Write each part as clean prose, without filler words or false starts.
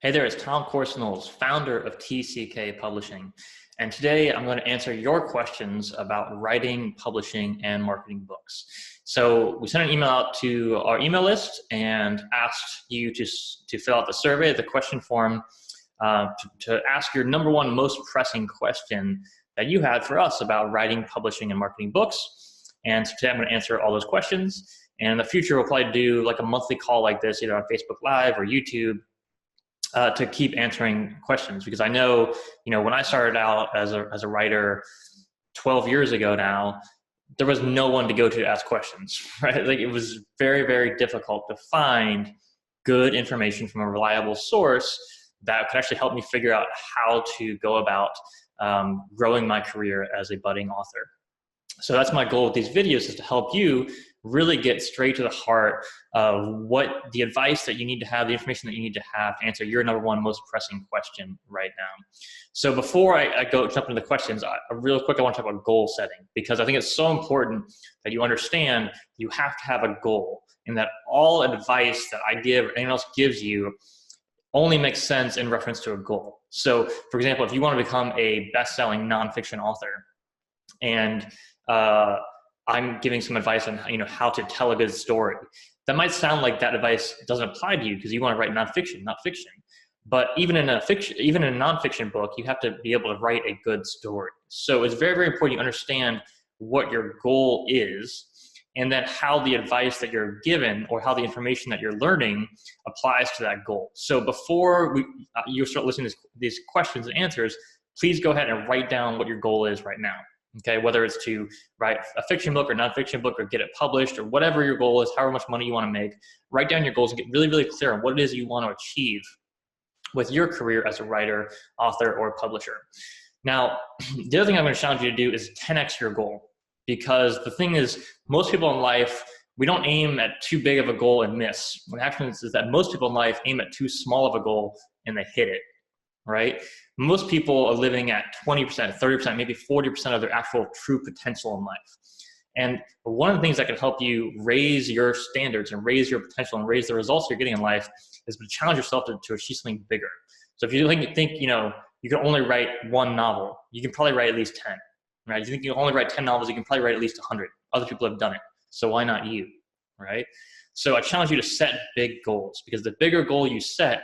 Hey there, it's Tom Corson-Knowles, founder of TCK Publishing. And today I'm going to answer your questions about writing, publishing, and marketing books. So we sent an email out to our email list and asked you to fill out the survey, the question form, to ask your number one most pressing question that you had for us about writing, publishing, and marketing books. And so today I'm going to answer all those questions. And in the future, we'll probably do like a monthly call like this, either on Facebook Live or YouTube, to keep answering questions, because I know, when I started out as a writer 12 years ago now, there was no one to go to ask questions, right? Like, it was very, very difficult to find good information from a reliable source that could actually help me figure out how to go about growing my career as a budding author. So that's my goal with these videos, is to help you really get straight to the heart of what the advice that you need to have, the information that you need to have to answer your number one most pressing question right now. So before I jump into the questions, real quick, I want to talk about goal setting, because I think it's so important that you understand you have to have a goal, and that all advice that I give or anyone else gives you only makes sense in reference to a goal. So for example, if you want to become a best-selling nonfiction author, and I'm giving some advice on how to tell a good story, that might sound like that advice doesn't apply to you because you want to write nonfiction, not fiction. But even in a nonfiction book, you have to be able to write a good story. So it's very, very important you understand what your goal is, and then how the advice that you're given or how the information that you're learning applies to that goal. So before you start listening to these questions and answers, please go ahead and write down what your goal is right now. Okay, whether it's to write a fiction book or nonfiction book or get it published or whatever your goal is, however much money you want to make, write down your goals and get really, really clear on what it is you want to achieve with your career as a writer, author, or publisher. Now, the other thing I'm going to challenge you to do is 10x your goal, because the thing is, most people in life, we don't aim at too big of a goal and miss. What happens is that most people in life aim at too small of a goal and they hit it, right? Most people are living at 20%, 30%, maybe 40% of their actual true potential in life. And one of the things that can help you raise your standards and raise your potential and raise the results you're getting in life is to challenge yourself to achieve something bigger. So if you think you can only write one novel, you can probably write at least 10, right? If you think you can only write 10 novels, you can probably write at least 100. Other people have done it. So why not you, right? So I challenge you to set big goals, because the bigger goal you set,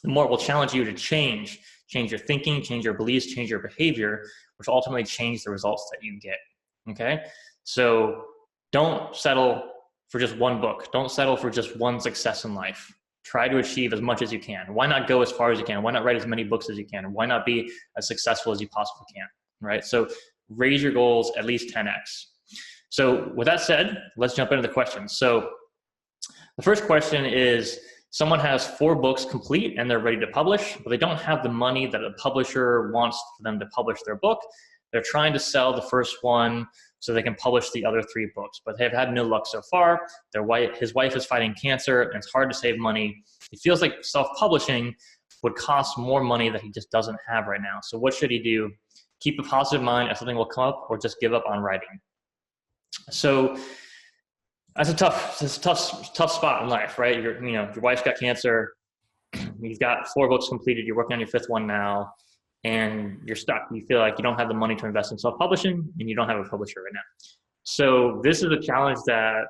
the more it will challenge you to change your thinking, change your beliefs, change your behavior, which ultimately change the results that you get, okay? So don't settle for just one book. Don't settle for just one success in life. Try to achieve as much as you can. Why not go as far as you can? Why not write as many books as you can? Why not be as successful as you possibly can, right? So raise your goals at least 10x. So with that said, let's jump into the questions. So the first question is, someone has 4 books complete and they're ready to publish, but they don't have the money that a publisher wants for them to publish their book. They're trying to sell the first one so they can publish the other 3 books, but they've had no luck so far. His wife is fighting cancer, and it's hard to save money. He feels like self-publishing would cost more money that he just doesn't have right now. So what should he do? Keep a positive mind if something will come up, or just give up on writing? So that's a tough spot in life, right? Your wife's got cancer. You've got 4 books completed. You're working on your 5th one now, and you're stuck. You feel like you don't have the money to invest in self-publishing, and you don't have a publisher right now. So this is a challenge that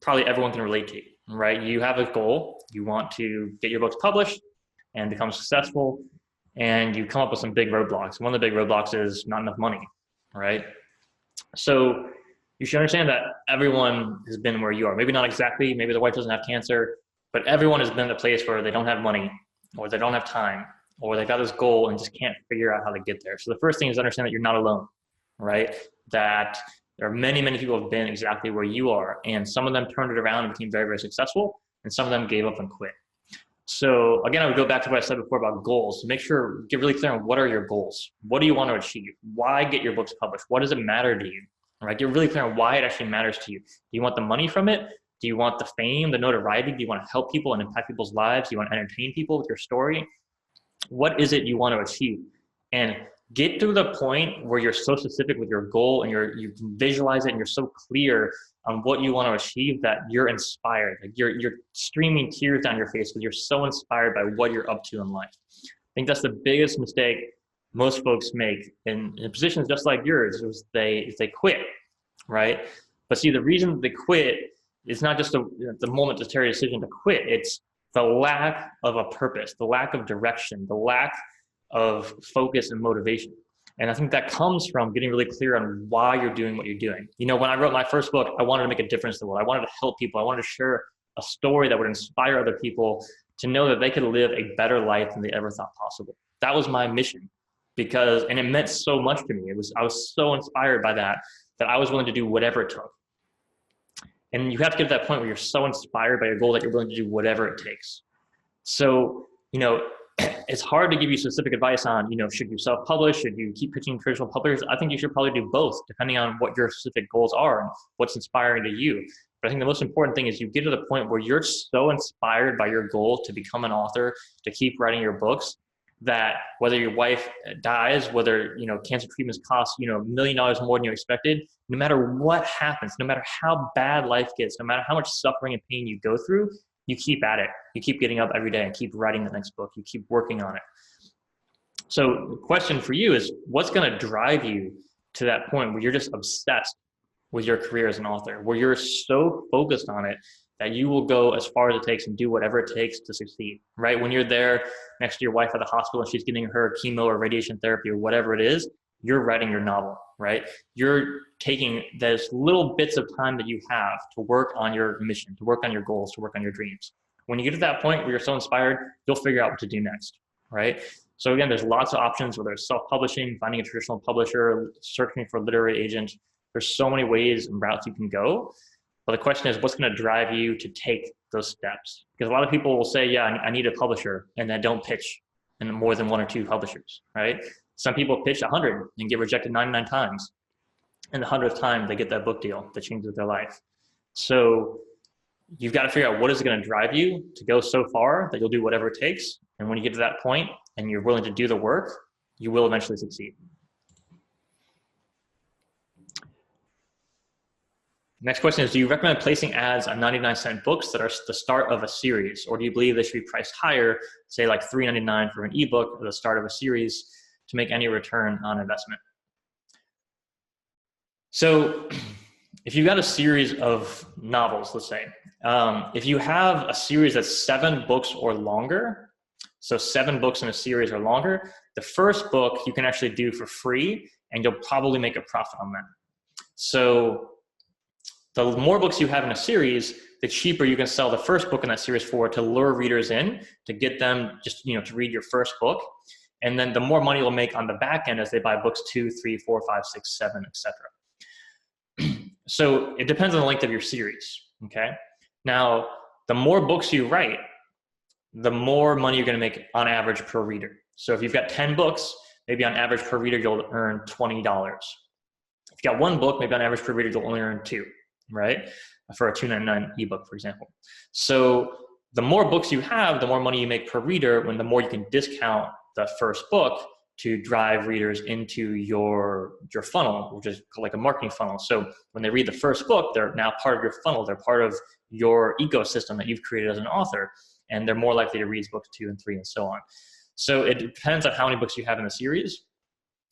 probably everyone can relate to, right? You have a goal. You want to get your books published and become successful, and you come up with some big roadblocks. One of the big roadblocks is not enough money, right? So you should understand that everyone has been where you are. Maybe not exactly, maybe the wife doesn't have cancer, but everyone has been in a place where they don't have money, or they don't have time, or they've got this goal and just can't figure out how to get there. So the first thing is to understand that you're not alone, right? That there are many, many people who have been exactly where you are, and some of them turned it around and became very, very successful, and some of them gave up and quit. So again, I would go back to what I said before about goals. Make sure, get really clear on what are your goals? What do you want to achieve? Why get your books published? What does it matter to you? Right? Get really clear on why it actually matters to you. Do you want the money from it? Do you want the fame, the notoriety? Do you want to help people and impact people's lives? Do you want to entertain people with your story? What is it you want to achieve? And get to the point where you're so specific with your goal and you can visualize it and you're so clear on what you want to achieve that you're inspired. Like you're streaming tears down your face because you're so inspired by what you're up to in life. I think that's the biggest mistake most folks make in positions just like yours is they quit, right? But see, the reason they quit is not just the momentary decision to quit. It's the lack of a purpose, the lack of direction, the lack of focus and motivation. And I think that comes from getting really clear on why you're doing what you're doing. You know, when I wrote my first book, I wanted to make a difference in the world. I wanted to help people. I wanted to share a story that would inspire other people to know that they could live a better life than they ever thought possible. That was my mission and it meant so much to me. I was so inspired by that I was willing to do whatever it took. And you have to get to that point where you're so inspired by your goal that you're willing to do whatever it takes. So, you know, it's hard to give you specific advice on, you know, should you self-publish? Should you keep pitching traditional publishers? I think you should probably do both, depending on what your specific goals are and what's inspiring to you. But I think the most important thing is you get to the point where you're so inspired by your goal to become an author, to keep writing your books, that whether your wife dies, whether, you know, cancer treatments cost, you know, $1 million more than you expected, no matter what happens, no matter how bad life gets, no matter how much suffering and pain you go through, you keep at it. You keep getting up every day and keep writing the next book. You keep working on it. So the question for you is, what's going to drive you to that point where you're just obsessed with your career as an author, where you're so focused on it that you will go as far as it takes and do whatever it takes to succeed, right? When you're there next to your wife at the hospital and she's getting her chemo or radiation therapy or whatever it is, you're writing your novel, right? You're taking those little bits of time that you have to work on your mission, to work on your goals, to work on your dreams. When you get to that point where you're so inspired, you'll figure out what to do next, right? So again, there's lots of options, whether it's self-publishing, finding a traditional publisher, searching for a literary agent. There's so many ways and routes you can go. But the question is, what's going to drive you to take those steps? Because a lot of people will say, yeah, I need a publisher, and then don't pitch in more than 1 or 2 publishers, right? Some people pitch 100 and get rejected 99 times. And the 100th time, they get that book deal that changes their life. So you've got to figure out what is going to drive you to go so far that you'll do whatever it takes. And when you get to that point and you're willing to do the work, you will eventually succeed. Next question is, do you recommend placing ads on 99-cent books that are the start of a series? Or do you believe they should be priced higher, say like $3.99 for an ebook at the start of a series to make any return on investment? So if you've got a series of novels, let's say, if you have a series that's 7 books or longer, so 7 books in a series or longer, the first book you can actually do for free and you'll probably make a profit on that. So the more books you have in a series, the cheaper you can sell the first book in that series for to lure readers in, to get them just, you know, to read your first book. And then the more money you'll make on the back end as they buy books 2, 3, 4, 5, 6, 7, etc. So it depends on the length of your series, okay? Now, the more books you write, the more money you're gonna make on average per reader. So if you've got 10 books, maybe on average per reader, you'll earn $20. If you got 1 book, maybe on average per reader, you'll only earn 2, right? For a $2.99 ebook, for example. So the more books you have, the more money you make per reader, when the more you can discount the first book to drive readers into your funnel, which is like a marketing funnel. So when they read the first book, they're now part of your funnel. They're part of your ecosystem that you've created as an author, and they're more likely to read books 2 and 3 and so on. So it depends on how many books you have in the series.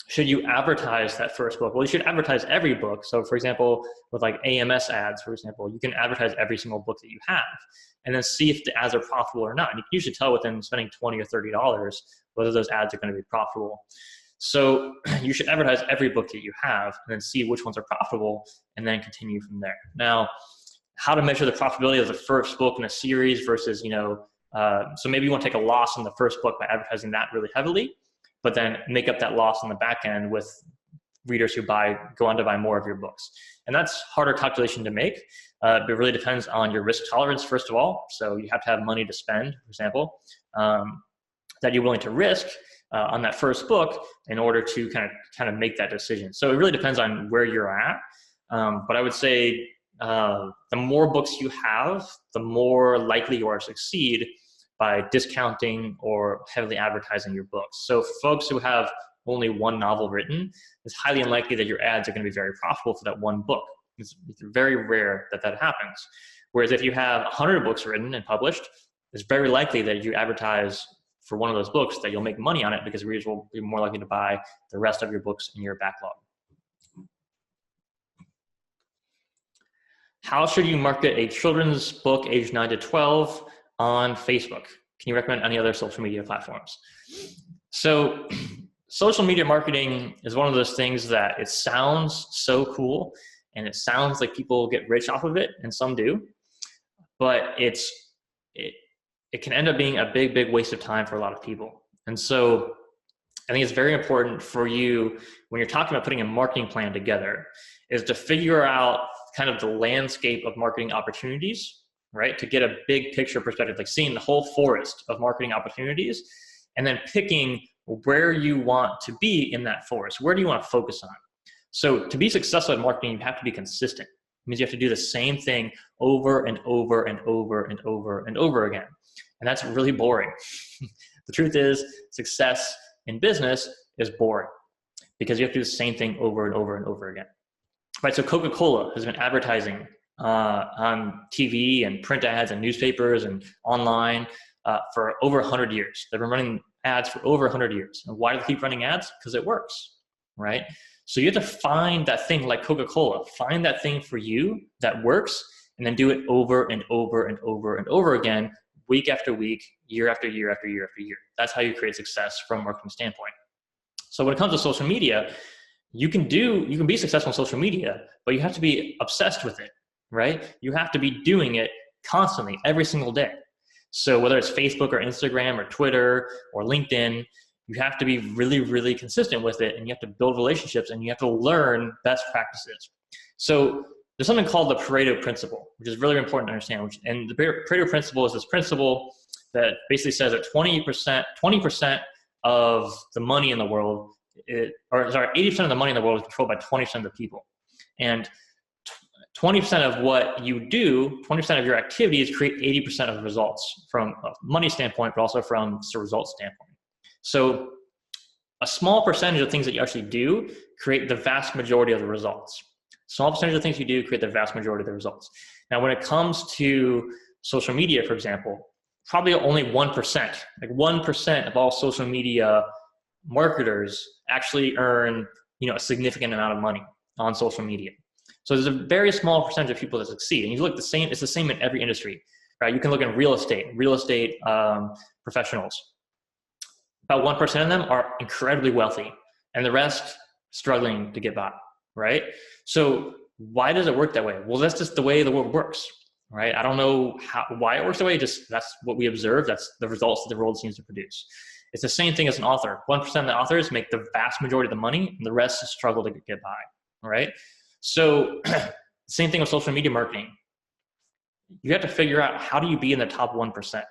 Should you advertise that first book? Well, you should advertise every book. So for example, with like AMS ads, for example, you can advertise every single book that you have and then see if the ads are profitable or not. And you can usually tell within spending $20 or $30 whether those ads are going to be profitable. So you should advertise every book that you have and then see which ones are profitable and then continue from there. Now, how to measure the profitability of the first book in a series versus, you know, so maybe you want to take a loss on the first book by advertising that really heavily, but then make up that loss on the back end with readers who go on to buy more of your books. And that's harder calculation to make. But it really depends on your risk tolerance, first of all. So you have to have money to spend, for example, that you're willing to risk on that first book in order to kind of make that decision. So it really depends on where you're at. But I would say the more books you have, the more likely you are to succeed by discounting or heavily advertising your books. So folks who have only one novel written, it's highly unlikely that your ads are going to be very profitable for that one book. It's very rare that that happens. Whereas if you have 100 books written and published, it's very likely that if you advertise for one of those books that you'll make money on it, because readers will be more likely to buy the rest of your books in your backlog. How should you market a children's book aged 9 to 12 on Facebook? Can you recommend any other social media platforms? So social media marketing is one of those things that it sounds so cool and it sounds like people get rich off of it, and some do, but it can end up being a big waste of time for a lot of people. And so I think it's very important for you, when you're talking about putting a marketing plan together, is to figure out kind of the landscape of marketing opportunities, right? To get a big picture perspective, like seeing the whole forest of marketing opportunities, and then picking where you want to be in that forest. Where do you want to focus on? So to be successful at marketing, you have to be consistent. It means you have to do the same thing over and over and over and over and over again. And that's really boring. The truth is, success in business is boring because you have to do the same thing over and over and over again. Right, so Coca-Cola has been advertising on TV and print ads and newspapers and online for over 100 years. They've been running ads for over 100 years. And why do they keep running ads? Because it works, right? So you have to find that thing like Coca-Cola, find that thing for you that works, and then do it over and over and over and over again, week after week, year after year after year after year. That's how you create success from a marketing standpoint. So when it comes to social media, you can be successful in social media, but you have to be obsessed with it, right? You have to be doing it constantly, every single day. So whether it's Facebook or Instagram or Twitter or LinkedIn, you have to be really consistent with it, and you have to build relationships, and you have to learn best practices. So there's something called the Pareto principle, which is really important to understand. And the Pareto principle is this principle that basically says that 20% of the money in the world, 80% of the money in the world is controlled by 20% of the people. And 20% of what you do, 20% of your activities create 80% of the results from a money standpoint, but also from a results standpoint. So a small percentage of things that you actually do create the vast majority of the results. Small percentage of things you do create the vast majority of the results. Now, when it comes to social media, for example, probably only 1%, like 1% of all social media marketers actually earn, a significant amount of money on social media. So there's a very small percentage of people that succeed. And you look it's the same in every industry, right? You can look at real estate professionals. About 1% of them are incredibly wealthy, and the rest struggling to get by, right? So why does it work that way? Well, that's just the way the world works, right? I don't know why it works that way. Just that's what we observe. That's the results that the world seems to produce. It's the same thing as an author. 1% of the authors make the vast majority of the money, and the rest struggle to get by, right? So same thing with social media marketing. You have to figure out, how do you be in the top 1%?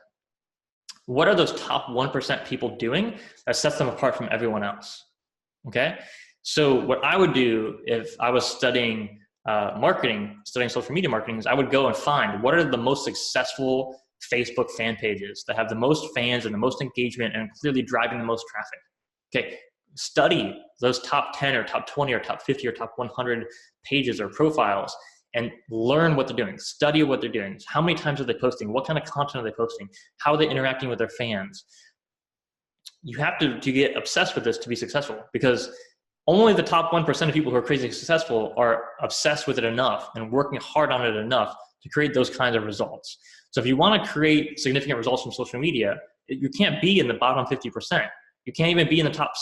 What are those top 1% people doing that sets them apart from everyone else? Okay. So what I would do if I was studying studying social media marketing, is I would go and find what are the most successful Facebook fan pages that have the most fans and the most engagement and clearly driving the most traffic. Okay. Study those top 10 or top 20 or top 50 or top 100 pages or profiles and learn what they're doing. Study what they're doing. How many times are they posting? What kind of content are they posting? How are they interacting with their fans? You have to get obsessed with this to be successful, because only the top 1% of people who are crazy successful are obsessed with it enough and working hard on it enough to create those kinds of results. So if you want to create significant results from social media, you can't be in the bottom 50%. You can't even be in the top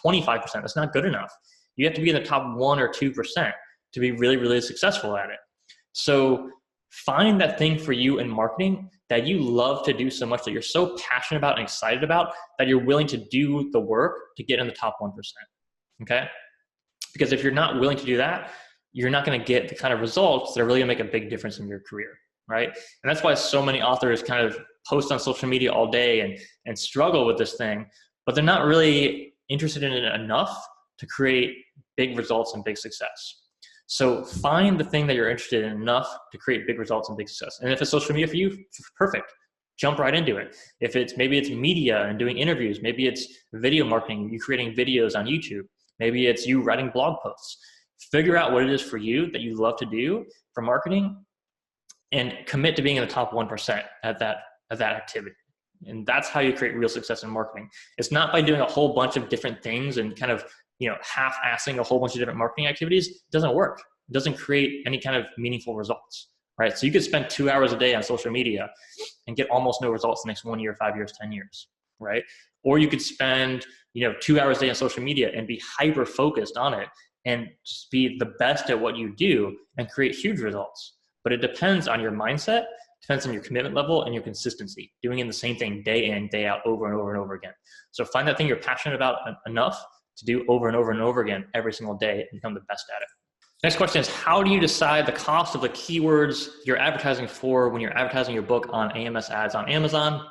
25%. That's not good enough. You have to be in the top 1 or 2% to be really successful at it. So find that thing for you in marketing that you love to do so much, that you're so passionate about and excited about, that you're willing to do the work to get in the top 1%. Okay? Because if you're not willing to do that, you're not going to get the kind of results that are really going to make a big difference in your career, right? And that's why so many authors kind of post on social media all day and struggle with this thing, but they're not really interested in it enough to create big results and big success. So find the thing that you're interested in enough to create big results and big success. And if it's social media for you, perfect. jump right into it. If it's, maybe it's media and doing interviews, maybe it's video marketing, you creating videos on YouTube, maybe it's you writing blog posts. Figure out what it is for you that you love to do for marketing and commit to being in the top 1% at that activity. And that's how you create real success in marketing. It's not by doing a whole bunch of different things and kind of, half-assing a whole bunch of different marketing activities. It doesn't work. It doesn't create any kind of meaningful results, right? So you could spend 2 hours a day on social media and get almost no results the next 1 year, 5 years, 10 years, right? Or you could spend, 2 hours a day on social media and be hyper-focused on it and just be the best at what you do and create huge results. But it depends on your mindset, depends on your commitment level and your consistency, doing in the same thing day in, day out, over and over and over again. So find that thing you're passionate about enough to do over and over and over again every single day and become the best at it. Next question is, how do you decide the cost of the keywords you're advertising for when you're advertising your book on AMS ads on Amazon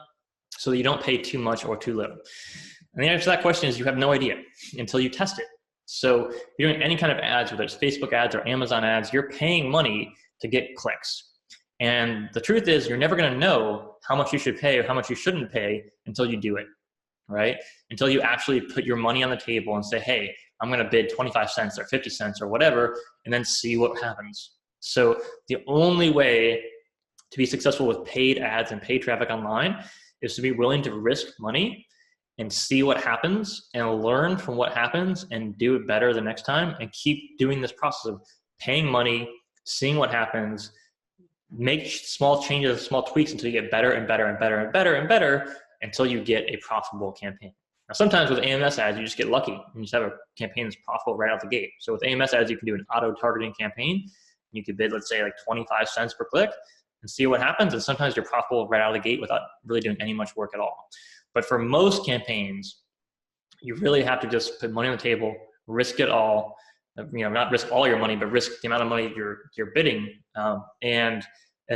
so that you don't pay too much or too little? And the answer to that question is you have no idea until you test it. So if you're doing any kind of ads, whether it's Facebook ads or Amazon ads, you're paying money to get clicks. And the truth is you're never going to know how much you should pay or how much you shouldn't pay until you do it, right? Until you actually put your money on the table and say, hey, I'm going to bid 25 cents or 50 cents or whatever, and then see what happens. So the only way to be successful with paid ads and paid traffic online is to be willing to risk money and see what happens and learn from what happens and do it better the next time, and keep doing this process of paying money, seeing what happens, make small changes, small tweaks until you get better and better and better and better and better until you get a profitable campaign. Now, sometimes with AMS ads, you just get lucky and you just have a campaign that's profitable right out the gate. So with AMS ads, you can do an auto-targeting campaign. You could bid, let's say, like 25 cents per click and see what happens. And sometimes you're profitable right out of the gate without really doing any much work at all. But for most campaigns, you really have to just put money on the table, risk it all, not risk all your money, but risk the amount of money you're bidding, and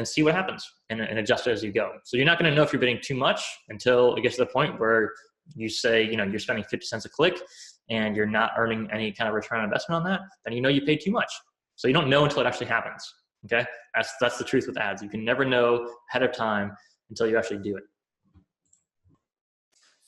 see what happens and adjust it as you go. So you're not going to know if you're bidding too much until it gets to the point where you say, you're spending 50 cents a click and you're not earning any kind of return on investment on that, then you paid too much. So you don't know until it actually happens. Okay, that's the truth with ads. You can never know ahead of time until you actually do it.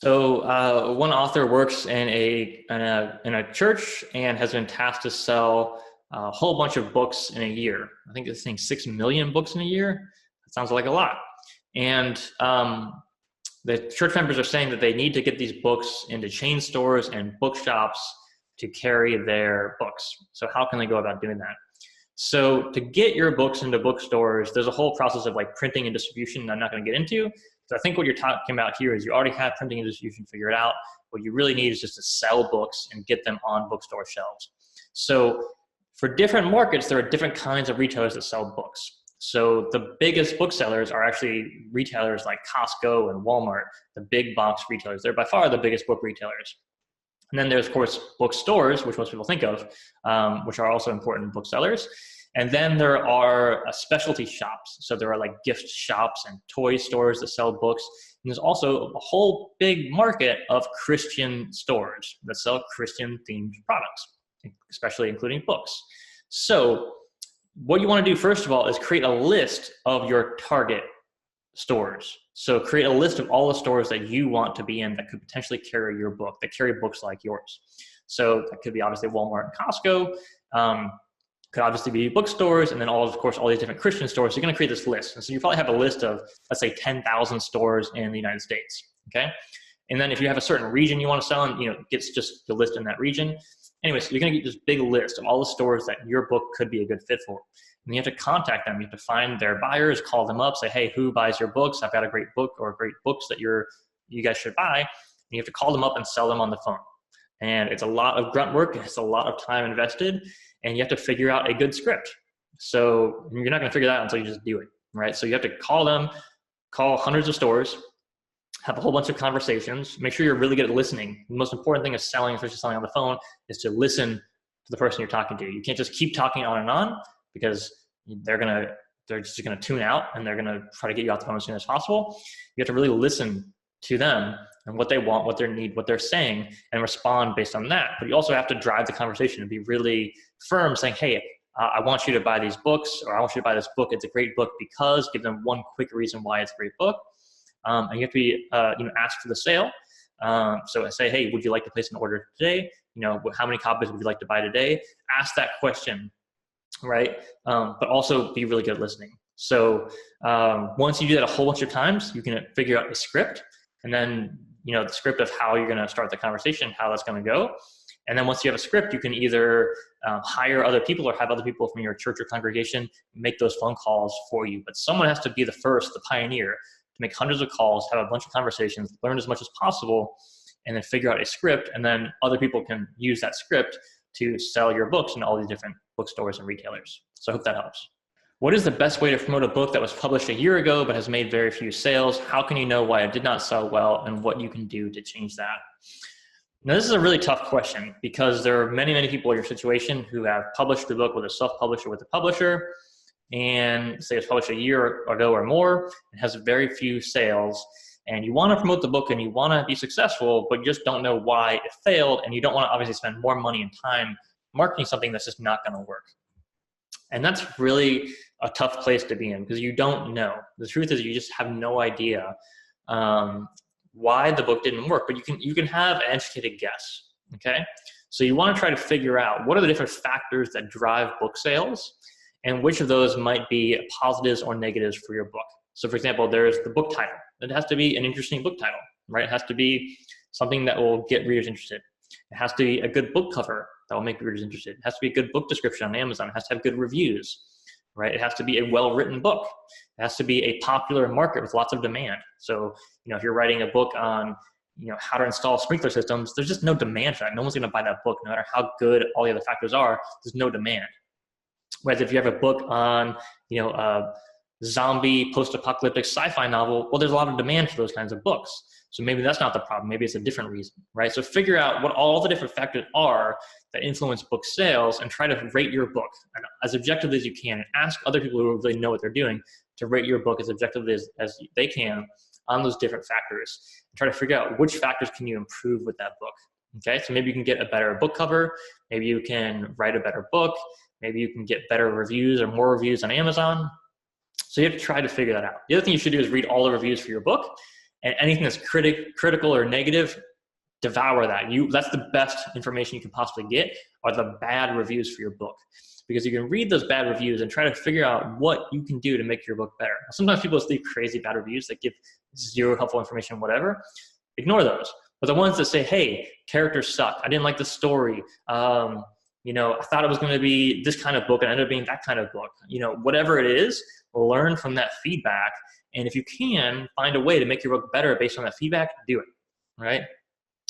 So one author works in a church and has been tasked to sell a whole bunch of books in a year. I think this thing 6 million books in a year. That sounds like a lot. And the church members are saying that they need to get these books into chain stores and bookshops to carry their books. So how can they go about doing that? So to get your books into bookstores, there's a whole process of like printing and distribution I'm not going to get into. So I think what you're talking about here is you already have printing and distribution figured out. What you really need is just to sell books and get them on bookstore shelves. So for different markets, there are different kinds of retailers that sell books. So the biggest booksellers are actually retailers like Costco and Walmart, the big box retailers. They're by far the biggest book retailers. And then there's, of course, bookstores, which most people think of, which are also important booksellers. And then there are specialty shops. So there are like gift shops and toy stores that sell books. And there's also a whole big market of Christian stores that sell Christian-themed products, especially including books. So what you want to do, first of all, is create a list of your target stores. So create a list of all the stores that you want to be in that could potentially carry your book, that carry books like yours. So that could be obviously Walmart and Costco, could obviously be bookstores, and then of course, all these different Christian stores. So you're going to create this list. And so you probably have a list of, let's say, 10,000 stores in the United States, okay? And then if you have a certain region you want to sell in, it gets just the list in that region. Anyway, so you're going to get this big list of all the stores that your book could be a good fit for. And you have to contact them. You have to find their buyers, call them up, say, hey, who buys your books? I've got a great book or great books that you guys should buy. And you have to call them up and sell them on the phone. And it's a lot of grunt work. It's a lot of time invested. And you have to figure out a good script. So you're not going to figure that out until you just do it, right? So you have to call them, call hundreds of stores, have a whole bunch of conversations, make sure you're really good at listening. The most important thing is selling, especially selling on the phone, is to listen to the person you're talking to. You can't just keep talking on and on, because they're just gonna tune out and they're gonna try to get you off the phone as soon as possible. You have to really listen to them and what they want, what they need, what they're saying, and respond based on that. But you also have to drive the conversation and be really firm, saying, hey, I want you to buy these books, or I want you to buy this book. It's a great book because, give them one quick reason why it's a great book. and you have to be, asked for the sale. So I say, hey, would you like to place an order today? How many copies would you like to buy today? Ask that question, right? But also be really good at listening. So once you do that a whole bunch of times, you can figure out a script, and then the script of how you're going to start the conversation, how that's going to go. And then once you have a script, you can either hire other people or have other people from your church or congregation make those phone calls for you. But someone has to be the first, the pioneer, to make hundreds of calls, have a bunch of conversations, learn as much as possible, and then figure out a script. And then other people can use that script to sell your books in all these different bookstores and retailers. So I hope that helps. What is the best way to promote a book that was published a year ago but has made very few sales? How can you know why it did not sell well, and what you can do to change that? Now, this is a really tough question because there are many, many people in your situation who have published the book with a self-publisher, with a publisher, and say it's published a year ago or more, and has very few sales. And you want to promote the book and you want to be successful, but you just don't know why it failed, and you don't want to obviously spend more money and time marketing something that's just not going to work. And that's really a tough place to be in because you don't know. The truth is you just have no idea why the book didn't work, but you can have an educated guess, okay? So you want to try to figure out what are the different factors that drive book sales and which of those might be positives or negatives for your book. So for example, there's the book title. It has to be an interesting book title, right? It has to be something that will get readers interested. It has to be a good book cover that will make readers interested. It has to be a good book description on Amazon. It has to have good reviews, right? It has to be a well-written book. It has to be a popular market with lots of demand. So, if you're writing a book on, how to install sprinkler systems, there's just no demand for that. No one's going to buy that book, no matter how good all the other factors are. There's no demand. Whereas if you have a book on, a zombie post-apocalyptic sci-fi novel, well, there's a lot of demand for those kinds of books. So maybe that's not the problem. Maybe it's a different reason, right? So figure out what all the different factors are that influence book sales and try to rate your book as objectively as you can, and ask other people who really know what they're doing to rate your book as objectively as they can on those different factors. And try to figure out which factors can you improve with that book, okay? So maybe you can get a better book cover. Maybe you can write a better book. Maybe you can get better reviews or more reviews on Amazon. So you have to try to figure that out. The other thing you should do is read all the reviews for your book, and anything that's critical or negative, devour that. That's the best information you can possibly get, are the bad reviews for your book. Because you can read those bad reviews and try to figure out what you can do to make your book better. Sometimes people just leave crazy bad reviews that give zero helpful information, whatever. Ignore those. But the ones that say, hey, characters suck, I didn't like the story, I thought it was going to be this kind of book and it ended up being that kind of book. Whatever it is, learn from that feedback. And if you can find a way to make your book better based on that feedback, do it, right?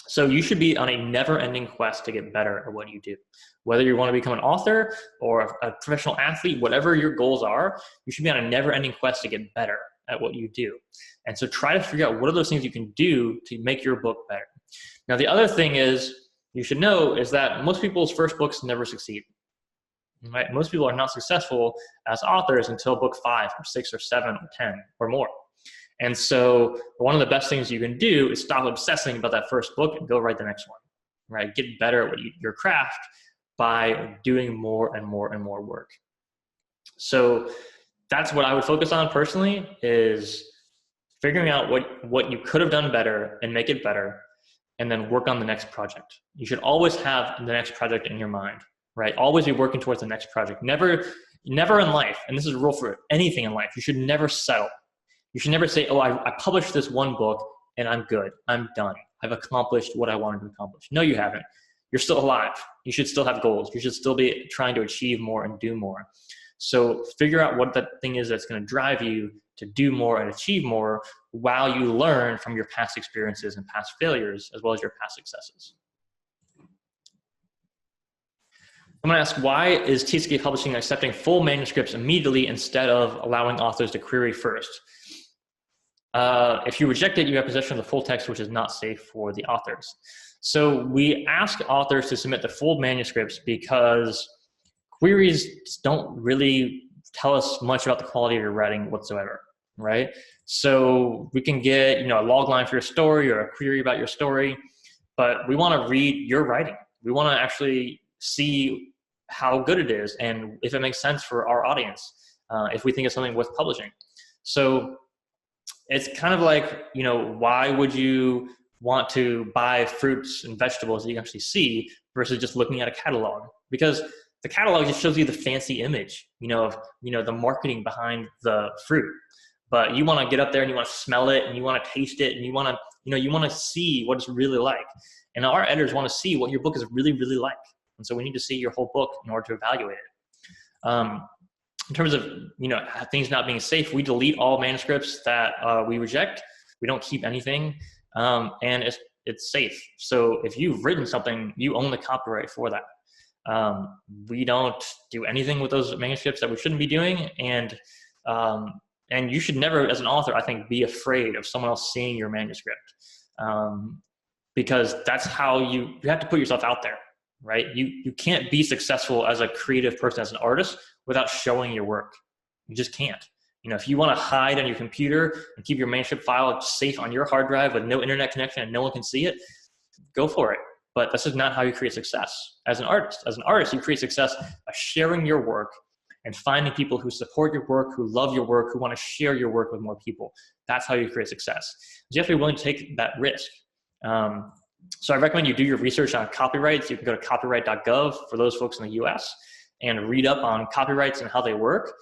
So you should be on a never-ending quest to get better at what you do. Whether you want to become an author or a professional athlete, whatever your goals are, you should be on a never-ending quest to get better at what you do. And so try to figure out what are those things you can do to make your book better. Now, the other thing you should know is that most people's first books never succeed. Right? Most people are not successful as authors until book 5 or 6 or 7 or 10 or more. And so one of the best things you can do is stop obsessing about that first book and go write the next one, right? Get better at your craft by doing more and more and more work. So that's what I would focus on personally, is figuring out what you could have done better and make it better, and then work on the next project. You should always have the next project in your mind, right? Always be working towards the next project. Never in life, and this is a rule for anything in life, you should never settle. You should never say, oh, I published this one book and I'm good, I'm done, I've accomplished what I wanted to accomplish. No, you haven't. You're still alive. You should still have goals. You should still be trying to achieve more and do more. So figure out what that thing is that's going to drive you to do more and achieve more while you learn from your past experiences and past failures, as well as your past successes. I'm going to ask, why is TCK Publishing accepting full manuscripts immediately instead of allowing authors to query first? If you reject it, you have possession of the full text, which is not safe for the authors. So we ask authors to submit the full manuscripts because queries don't really tell us much about the quality of your writing whatsoever, right? So we can get, a log line for your story or a query about your story, but we want to read your writing. We want to actually see how good it is and if it makes sense for our audience, if we think it's something worth publishing. So it's kind of like, you know, why would you want to buy fruits and vegetables that you actually see versus just looking at a catalog? Because the catalog just shows you the fancy image, you know, of, you know, the marketing behind the fruit. But you want to get up there and you want to smell it and you want to taste it and you want to, you know, you want to see what it's really like. And our editors want to see what your book is really, really like. And so we need to see your whole book in order to evaluate it. In terms of, you know, things not being safe, we delete all manuscripts that we reject. We don't keep anything, and it's safe. So if you've written something, you own the copyright for that. We don't do anything with those manuscripts that we shouldn't be doing, and you should never, as an author, I think, be afraid of someone else seeing your manuscript, because that's how you have to put yourself out there, right? You can't be successful as a creative person, as an artist, without showing your work. You just can't. You know, if you want to hide on your computer and keep your manuscript file safe on your hard drive with no internet connection and no one can see it, go for it. But this is not how you create success as an artist. As an artist, you create success by sharing your work and finding people who support your work, who love your work, who want to share your work with more people. That's how you create success. So you have to be willing to take that risk. So I recommend you do your research on copyrights. You can go to copyright.gov for those folks in the US and read up on copyrights and how they work.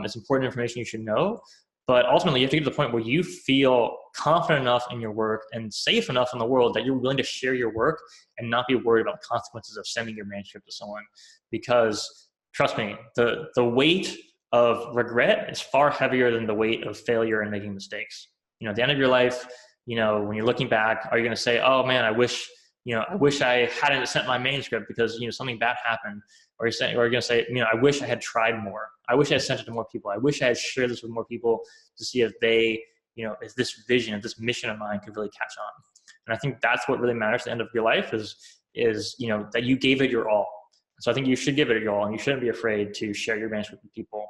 It's important information you should know. But ultimately, you have to get to the point where you feel confident enough in your work and safe enough in the world that you're willing to share your work and not be worried about the consequences of sending your manuscript to someone. Because trust me, the weight of regret is far heavier than the weight of failure and making mistakes. You know, at the end of your life, you know, when you're looking back, are you going to say, oh man, I wish I hadn't sent my manuscript because, you know, something bad happened? Or are you going to say, you know, I wish I had tried more. I wish I had sent it to more people. I wish I had shared this with more people to see if they, you know, if this vision, if this mission of mine could really catch on. And I think that's what really matters at the end of your life is, you know, that you gave it your all. So I think you should give it your all, and you shouldn't be afraid to share your manuscript with people.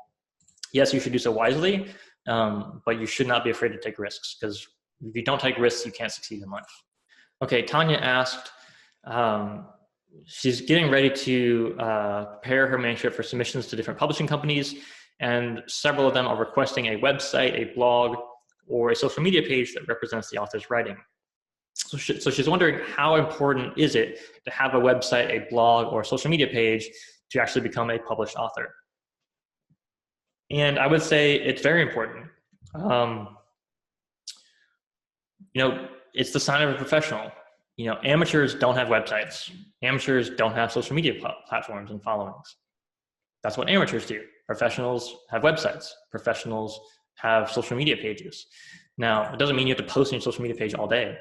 Yes, you should do so wisely, but you should not be afraid to take risks, because if you don't take risks, you can't succeed in life. Okay, Tanya asked, she's getting ready to prepare her manuscript for submissions to different publishing companies, and several of them are requesting a website, a blog, or a social media page that represents the author's writing. So she's wondering, how important is it to have a website, a blog, or a social media page to actually become a published author? And I would say it's very important. You know, it's the sign of a professional. You know, amateurs don't have websites. Amateurs don't have social media platforms and followings. That's what amateurs do. Professionals have websites. Professionals have social media pages. Now, it doesn't mean you have to post on your social media page all day.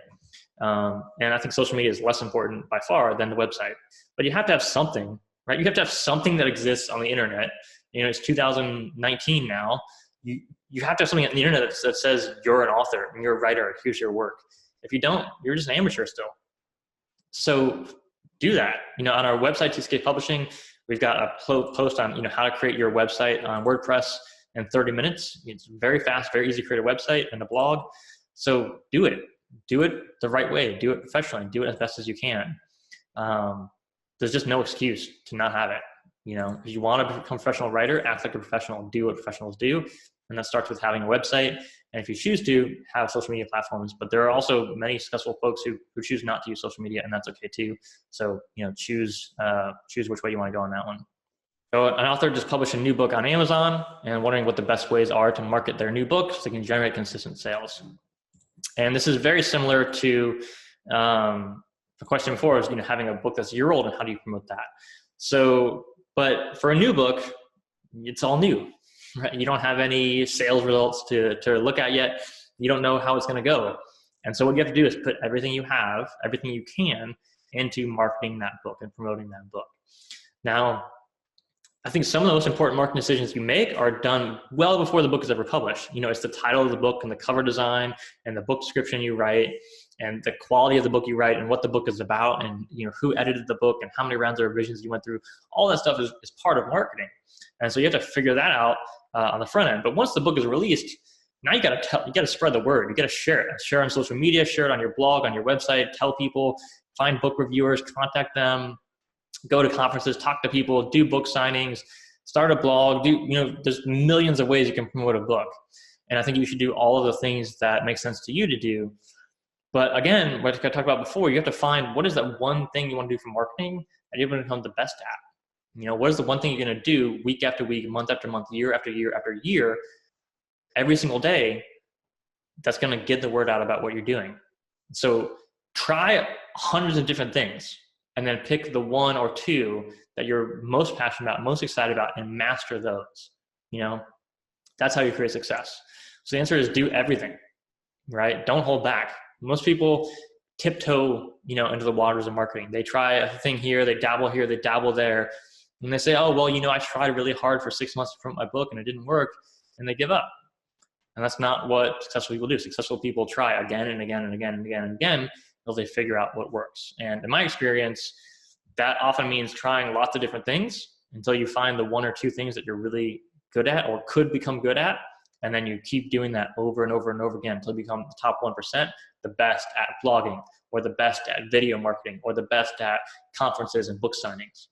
And I think social media is less important by far than the website. But you have to have something, right? You have to have something that exists on the internet. You know, it's 2019 now. You have to have something on the internet that says you're an author and you're a writer, here's your work. If you don't, you're just an amateur still. So do that. You know, on our website, TCK Publishing, we've got a post on, you know, how to create your website on WordPress in 30 minutes. It's very fast, very easy to create a website and a blog. So do it. Do it the right way. Do it professionally. Do it as best as you can. There's just no excuse to not have it. You know, if you want to become a professional writer, act like a professional, do what professionals do. And that starts with having a website. And if you choose to, have social media platforms. But there are also many successful folks who choose not to use social media, and that's okay too. So, you know, choose which way you want to go on that one. So an author just published a new book on Amazon and wondering what the best ways are to market their new book so they can generate consistent sales. And this is very similar to the question before, is, you know, having a book that's a year old and how do you promote that? So, but for a new book, it's all new, right? You don't have any sales results to look at yet. You don't know how it's going to go. And so what you have to do is put everything you have, everything you can, into marketing that book and promoting that book. Now, I think some of the most important marketing decisions you make are done well before the book is ever published. You know, it's the title of the book and the cover design and the book description you write and the quality of the book you write and what the book is about and, you know, who edited the book and how many rounds of revisions you went through. All that stuff is part of marketing. And so you have to figure that out on the front end. But once the book is released, now you got to spread the word. You got to share it. Share on social media, share it on your blog, on your website, tell people, find book reviewers, contact them, go to conferences, talk to people, do book signings, start a blog, you know, there's millions of ways you can promote a book. And I think you should do all of the things that make sense to you to do. But again, what I talked about before, you have to find what is that one thing you want to do for marketing that you're going to become the best at. What is the one thing you're going to do week after week, month after month, year after year after year, every single day, that's going to get the word out about what you're doing. So try hundreds of different things and then pick the one or two that you're most passionate about, most excited about, and master those. That's how you create success. So the answer is do everything, right? Don't hold back. Most people tiptoe, into the waters of marketing. They try a thing here, they dabble there, and they say, oh, well, I tried really hard for 6 months to promote my book and it didn't work, and they give up. And that's not what successful people do. Successful people try again and again and again and again and again until they figure out what works. And in my experience, that often means trying lots of different things until you find the one or two things that you're really good at or could become good at. And then you keep doing that over and over and over again until you become the top 1%, the best at blogging, or the best at video marketing, or the best at conferences and book signings.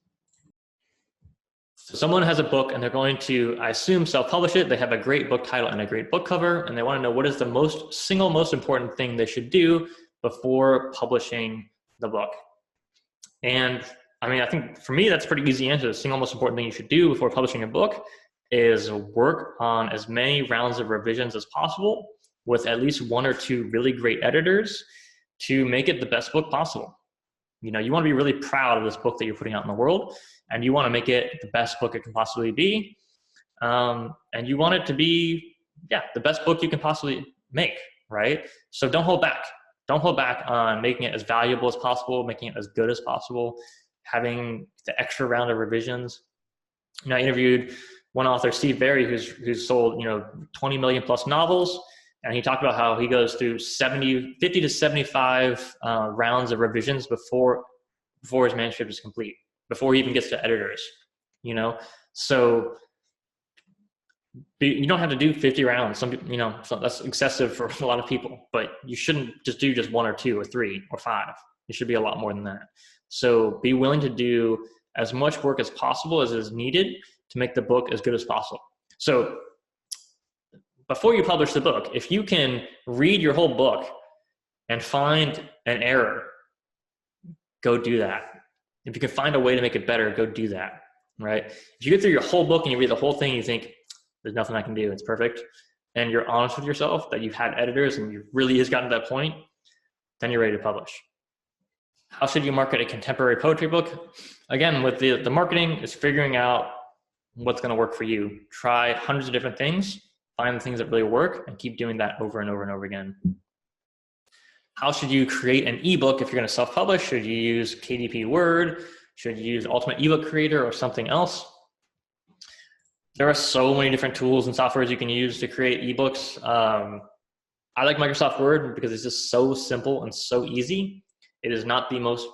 So someone has a book and they're going to, I assume, self-publish it. They have a great book title and a great book cover, and they want to know what is the single most important thing they should do before publishing the book. And I think for me, that's a pretty easy answer. The single most important thing you should do before publishing a book is work on as many rounds of revisions as possible with at least one or two really great editors to make it the best book possible. You want to be really proud of this book that you're putting out in the world, and you want to make it the best book it can possibly be. And you want it to be, the best book you can possibly make, right? So don't hold back. Don't hold back on making it as valuable as possible, making it as good as possible, having the extra round of revisions. I interviewed one author, Steve Berry, who's sold 20 million plus novels, and he talked about how he goes through 50 to 75 rounds of revisions before his manuscript is complete, before he even gets to editors. So you don't have to do 50 rounds. Some so that's excessive for a lot of people, but you shouldn't just do just one or two or three or five. It should be a lot more than that. So be willing to do as much work as possible as is needed to make the book as good as possible. So before you publish the book, if you can read your whole book and find an error, go do that. If you can find a way to make it better, go do that, right? If you get through your whole book and you read the whole thing and you think, there's nothing I can do, it's perfect, and you're honest with yourself that you've had editors and you really has gotten to that point, then you're ready to publish. How should you market a contemporary poetry book? Again, with the marketing, is figuring out what's going to work for you. Try hundreds of different things, find the things that really work, and keep doing that over and over and over again. How should you create an ebook if you're going to self-publish? Should you use KDP Word? Should you use Ultimate Ebook Creator or something else? There are so many different tools and softwares you can use to create ebooks. I like Microsoft Word because it's just so simple and so easy. It is not the most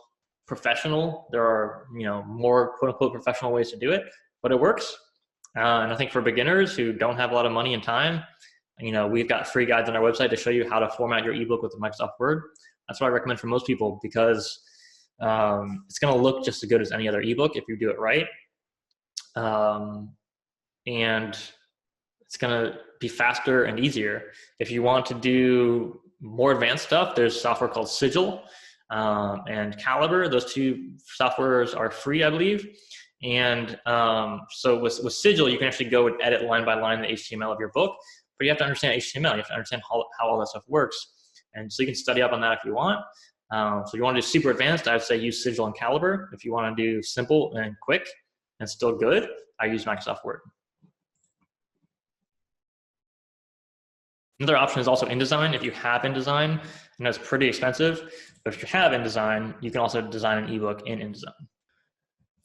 professional. There are, more quote unquote professional ways to do it, but it works. And I think for beginners who don't have a lot of money and time, we've got free guides on our website to show you how to format your ebook with Microsoft Word. That's what I recommend for most people because it's going to look just as good as any other ebook if you do it right. And it's going to be faster and easier. If you want to do more advanced stuff, there's software called Sigil and Calibre. Those two softwares are free, I believe. And so with Sigil, you can actually go and edit line by line the HTML of your book, but you have to understand HTML. You have to understand how all that stuff works. And so you can study up on that if you want. So if you want to do super advanced, I would say use Sigil and Calibre. If you want to do simple and quick and still good, I use Microsoft Word. Another option is also InDesign. If you have InDesign, and that's pretty expensive, but if you have InDesign, you can also design an ebook in InDesign.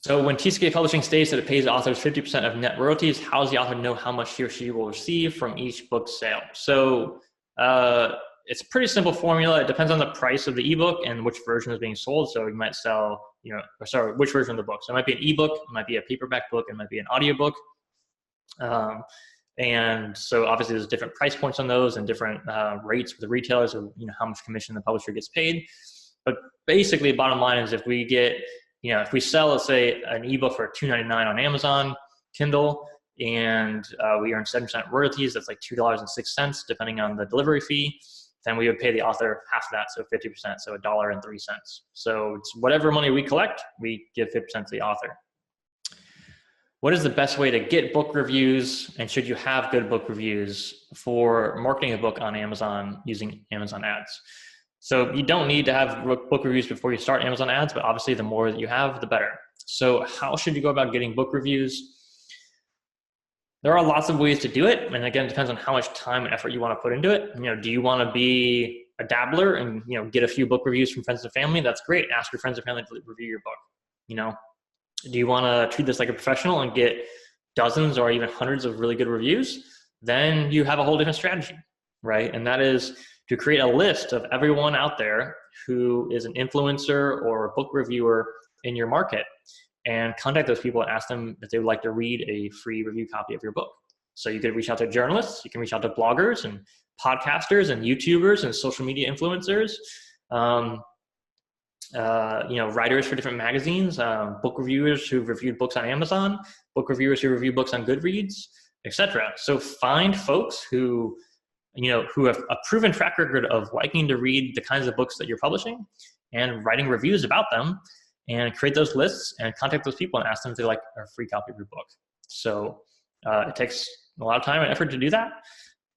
So when TCK Publishing states that it pays authors 50% of net royalties, how does the author know how much he or she will receive from each book sale? So it's a pretty simple formula. It depends on the price of the ebook and which version is being sold. So you might sell, which version of the book. So it might be an ebook, it might be a paperback book, it might be an audiobook. And so obviously there's different price points on those and different rates with the retailers of how much commission the publisher gets paid. But basically, bottom line is if we sell, let's say, an ebook for $2.99 on Amazon, Kindle, and we earn 7% royalties. That's like $2.06, depending on the delivery fee. Then we would pay the author half of that, so 50%, so $1.03. So it's whatever money we collect, we give 50% to the author. What is the best way to get book reviews, and should you have good book reviews for marketing a book on Amazon using Amazon ads? So you don't need to have book reviews before you start Amazon ads, but obviously the more that you have, the better. So how should you go about getting book reviews? There are lots of ways to do it, and again, it depends on how much time and effort you want to put into it. Do you want to be a dabbler and get a few book reviews from friends and family? That's great. Ask your friends and family to review your book. Do you want to treat this like a professional and get dozens or even hundreds of really good reviews? Then you have a whole different strategy, right? And that is to create a list of everyone out there who is an influencer or a book reviewer in your market, and contact those people and ask them if they would like to read a free review copy of your book. So you could reach out to journalists, you can reach out to bloggers and podcasters and YouTubers and social media influencers, writers for different magazines, book reviewers who've reviewed books on Amazon, book reviewers who review books on Goodreads, etc. So find folks who have a proven track record of liking to read the kinds of books that you're publishing and writing reviews about them, and create those lists and contact those people and ask them if they like a free copy of your book. So it takes a lot of time and effort to do that.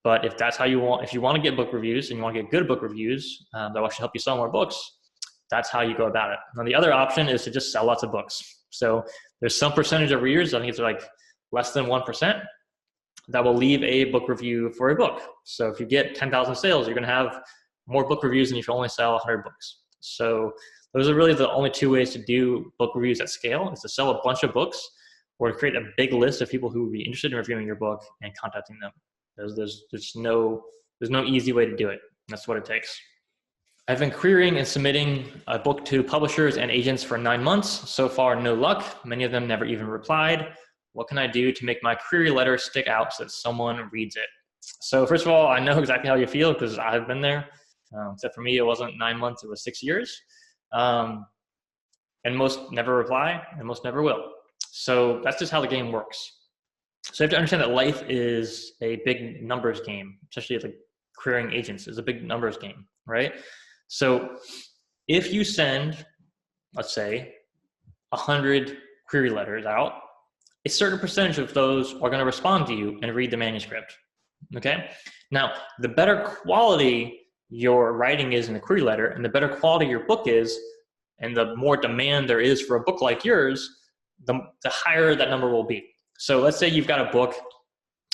But if that's how you want, if you want to get book reviews and you want to get good book reviews that will actually help you sell more books, that's how you go about it. Now, the other option is to just sell lots of books. So there's some percentage of readers, I think it's like less than 1%, that will leave a book review for a book. So if you get 10,000 sales, you're going to have more book reviews than if you only sell 100 books. So those are really the only two ways to do book reviews at scale, is to sell a bunch of books or to create a big list of people who would be interested in reviewing your book and contacting them. There's no easy way to do it. That's what it takes. I've been querying and submitting a book to publishers and agents for 9 months. So far, no luck. Many of them never even replied. What can I do to make my query letter stick out so that someone reads it? So first of all, I know exactly how you feel because I've been there. Except for me, it wasn't 9 months, it was 6 years. And most never reply, and most never will. So that's just how the game works. So you have to understand that life is a big numbers game, especially like querying agents is a big numbers game, right? So if you send, let's say, 100 query letters out, a certain percentage of those are going to respond to you and read the manuscript, okay? Now, the better quality your writing is in the query letter, and the better quality your book is, and the more demand there is for a book like yours, the higher that number will be. So let's say you've got a book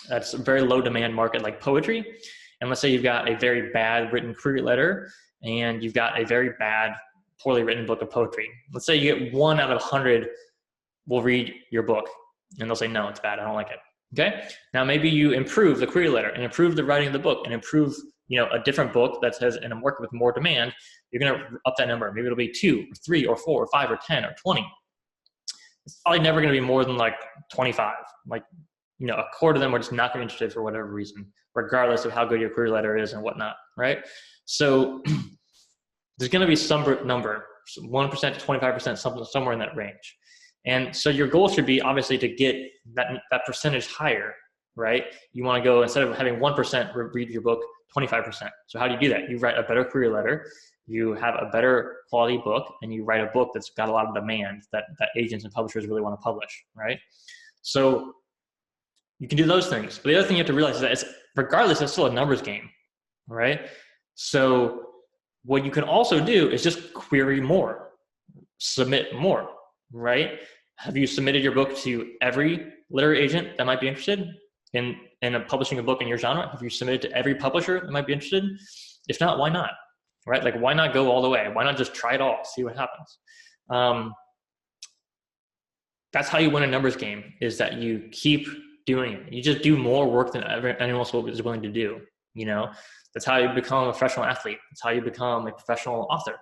that's a very low demand market like poetry, and let's say you've got a very bad written query letter, and you've got a very bad, poorly written book of poetry. Let's say you get 1 out of 100 will read your book, and they'll say, no, it's bad, I don't like it, okay? Now maybe you improve the query letter and improve the writing of the book and improve a different book that says in a market with more demand, you're going to up that number. Maybe it'll be 2 or 3 or 4 or 5 or 10 or 20. It's probably never going to be more than like 25. Like, a quarter of them are just not going to be interested for whatever reason, regardless of how good your query letter is and whatnot, right? So there's going to be some number, 1% to 25%, somewhere in that range. And so your goal should be obviously to get that percentage higher, right? You want to go, instead of having 1% read your book, 25%. So how do you do that? You write a better query letter, you have a better quality book, and you write a book that's got a lot of demand that agents and publishers really want to publish, right? So you can do those things. But the other thing you have to realize is that regardless, it's still a numbers game, right? So what you can also do is just query more, submit more, right? Have you submitted your book to every literary agent that might be interested in publishing a book in your genre? Have you submitted to every publisher that might be interested? If not, why not? Right? Like, why not go all the way? Why not just try it all, see what happens? That's how you win a numbers game, is that you keep doing it. You just do more work than anyone else is willing to do. That's how you become a professional athlete. That's how you become a professional author,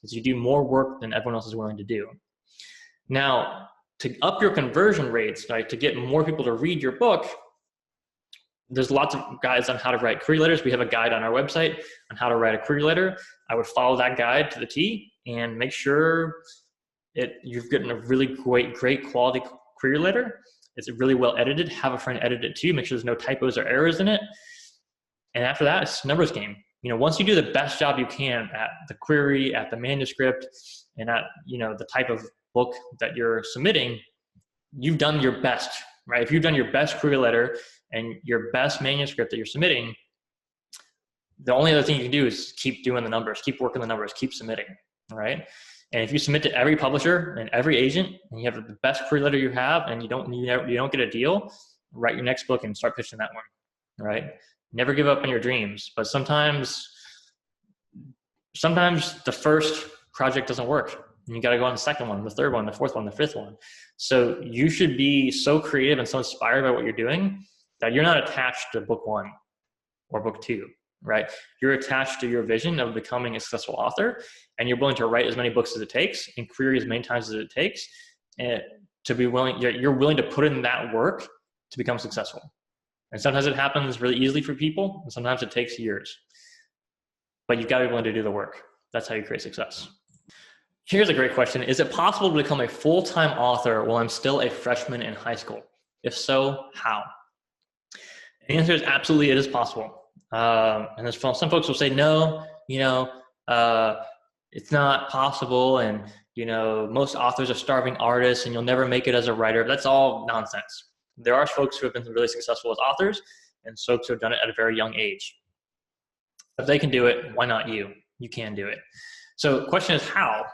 is you do more work than everyone else is willing to do. Now, to up your conversion rates, right, to get more people to read your book, there's lots of guides on how to write query letters. We have a guide on our website on how to write a query letter. I would follow that guide to the T and make sure you've gotten a really great quality query letter. Is it really well edited? Have a friend edit it too. Make sure there's no typos or errors in it. And after that, it's a numbers game. Once you do the best job you can at the query, at the manuscript, and at, the type of book that you're submitting, you've done your best, right? If you've done your best query letter and your best manuscript that you're submitting, the only other thing you can do is keep doing the numbers, keep working the numbers, keep submitting, right? And if you submit to every publisher and every agent, and you have the best query letter you have, and you don't get a deal, write your next book and start pitching that one, right? Never give up on your dreams. But sometimes the first project doesn't work. And you got to go on the second one, the third one, the fourth one, the fifth one. So you should be so creative and so inspired by what you're doing that you're not attached to book one or book two, right? You're attached to your vision of becoming a successful author, and you're willing to write as many books as it takes and query as many times as it takes, and you're willing to put in that work to become successful. And sometimes it happens really easily for people, and sometimes it takes years. But you've got to be willing to do the work. That's how you create success. Here's a great question. Is it possible to become a full-time author while I'm still a freshman in high school? If so, how? The answer is absolutely, it is possible. And there's some folks will say, no, it's not possible. And, most authors are starving artists and you'll never make it as a writer. That's all nonsense. There are folks who have been really successful as authors and folks who have done it at a very young age. If they can do it, why not you? You can do it. So the question is how?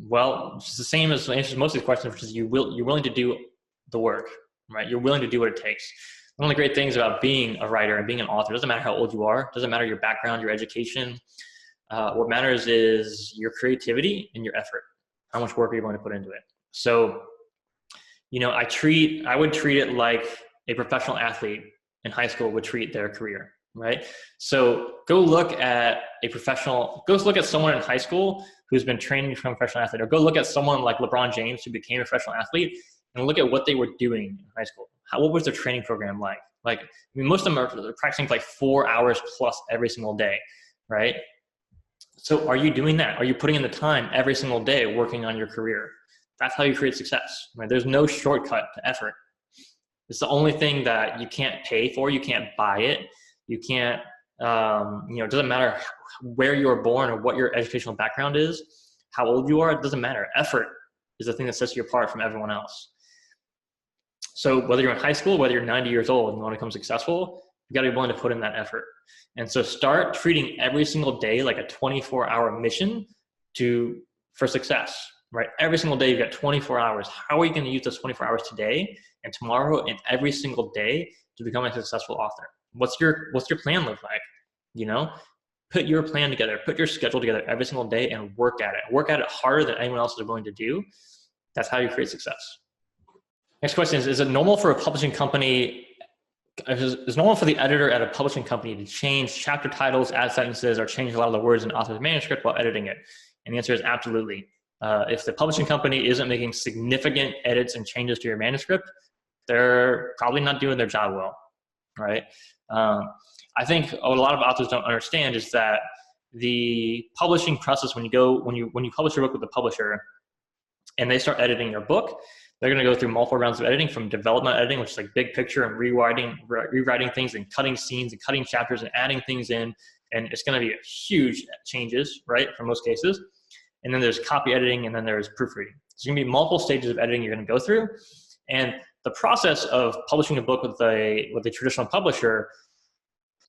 Well, it's the same as the answer to most of these questions, which is you're willing to do the work, right? You're willing to do what it takes. One of the great things about being a writer and being an author, it doesn't matter how old you are, it doesn't matter your background, your education. What matters is your creativity and your effort. How much work are you going to put into it? So, I would treat it like a professional athlete in high school would treat their career, right? So go look at someone in high school who's been training to become a professional athlete, or go look at someone like LeBron James who became a professional athlete and look at what they were doing in high school. What was their training program like? Most of them are practicing for 4 hours plus every single day, right? So are you doing that? Are you putting in the time every single day working on your career? That's how you create success, right? There's no shortcut to effort. It's the only thing that you can't pay for. You can't buy it. You can't, it doesn't matter where you were born or what your educational background is, how old you are, it doesn't matter. Effort is the thing that sets you apart from everyone else. So whether you're in high school, whether you're 90 years old and you want to become successful, you got to be willing to put in that effort. And so start treating every single day like a 24-hour mission for success, right? Every single day you've got 24 hours. How are you going to use those 24 hours today and tomorrow and every single day to become a successful author? What's your plan look like? Put your plan together, put your schedule together every single day and work at it. Work at it harder than anyone else is willing to do. That's how you create success. Next question is it normal for a publishing company, is normal for the editor at a publishing company to change chapter titles, add sentences, or change a lot of the words in author's manuscript while editing it? And the answer is absolutely. If the publishing company isn't making significant edits and changes to your manuscript, they're probably not doing their job well, right? I think what a lot of authors don't understand is that the publishing process, when you publish your book with the publisher and they start editing your book, they're going to go through multiple rounds of editing, from development editing, which is like big picture, and rewriting things and cutting scenes and cutting chapters and adding things in. And it's going to be huge changes, right, for most cases. And then there's copy editing, and then there's proofreading. There's going to be multiple stages of editing you're going to go through. And the process of publishing a book with a traditional publisher,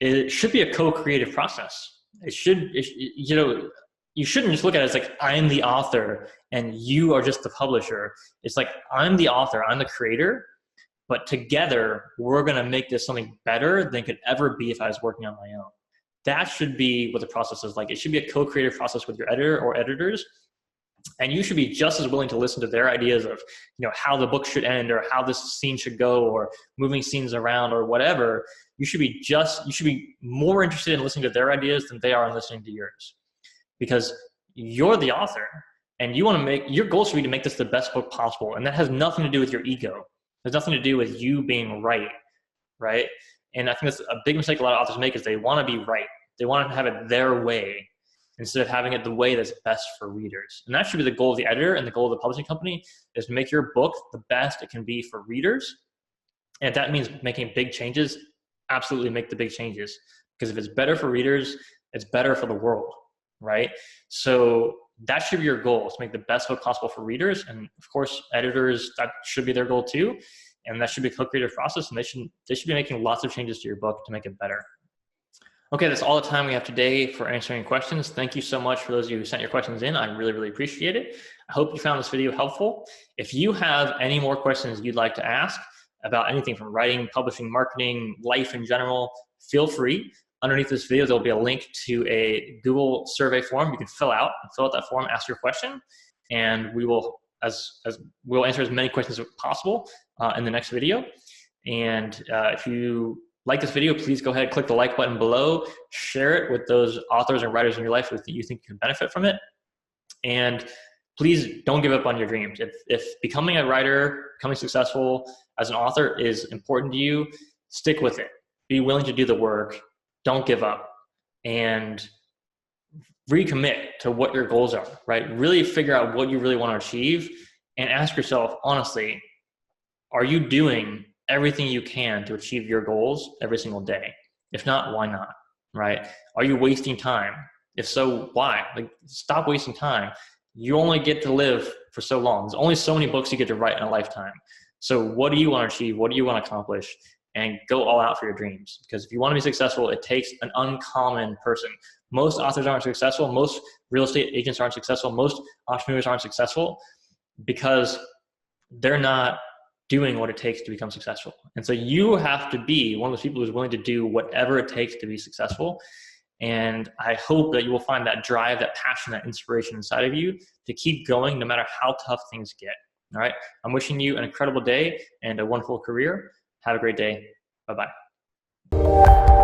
it should be a co-creative process. You shouldn't just look at it as like, I'm the author and you are just the publisher. It's like, I'm the author, I'm the creator, but together we're going to make this something better than it could ever be if I was working on my own. That should be what the process is like. It should be a co-creative process with your editor or editors. And you should be just as willing to listen to their ideas of, how the book should end or how this scene should go or moving scenes around or whatever. You should be more interested in listening to their ideas than they are in listening to yours. Because you're the author and your goal should be to make this the best book possible. And that has nothing to do with your ego. There's nothing to do with you being right? And I think that's a big mistake a lot of authors make, is they want to be right. They want to have it their way instead of having it the way that's best for readers. And that should be the goal of the editor and the goal of the publishing company, is to make your book the best it can be for readers And if that means making big changes, absolutely make the big changes. Because if it's better for readers, it's better for the world, right? So that should be your goal, to make the best book possible for readers. And of course, editors, that should be their goal too. And that should be a co-creative process. And they should be making lots of changes to your book to make it better. Okay, that's all the time we have today for answering questions. Thank you so much for those of you who sent your questions in. I really, really appreciate it. I hope you found this video helpful. If you have any more questions you'd like to ask about anything from writing, publishing, marketing, life in general, feel free. Underneath this video, there'll be a link to a Google survey form you can fill out that form, ask your question, and we will we'll answer as many questions as possible in the next video. And if you like this video, please go ahead and click the like button below, share it with those authors and writers in your life that you think can benefit from it. And please don't give up on your dreams. If becoming a writer, becoming successful as an author is important to you, stick with it. Be willing to do the work. Don't give up, and recommit to what your goals are, right? Really figure out what you really want to achieve, and ask yourself, honestly, are you doing everything you can to achieve your goals every single day? If not, why not, right? Are you wasting time? If so, why? Like, stop wasting time. You only get to live for so long. There's only so many books you get to write in a lifetime. So what do you want to achieve? What do you want to accomplish? And go all out for your dreams. Because if you want to be successful, it takes an uncommon person. Most authors aren't successful. Most real estate agents aren't successful. Most entrepreneurs aren't successful because they're not doing what it takes to become successful. And so you have to be one of those people who's willing to do whatever it takes to be successful. And I hope that you will find that drive, that passion, that inspiration inside of you to keep going no matter how tough things get. All right. I'm wishing you an incredible day and a wonderful career. Have a great day. Bye-bye.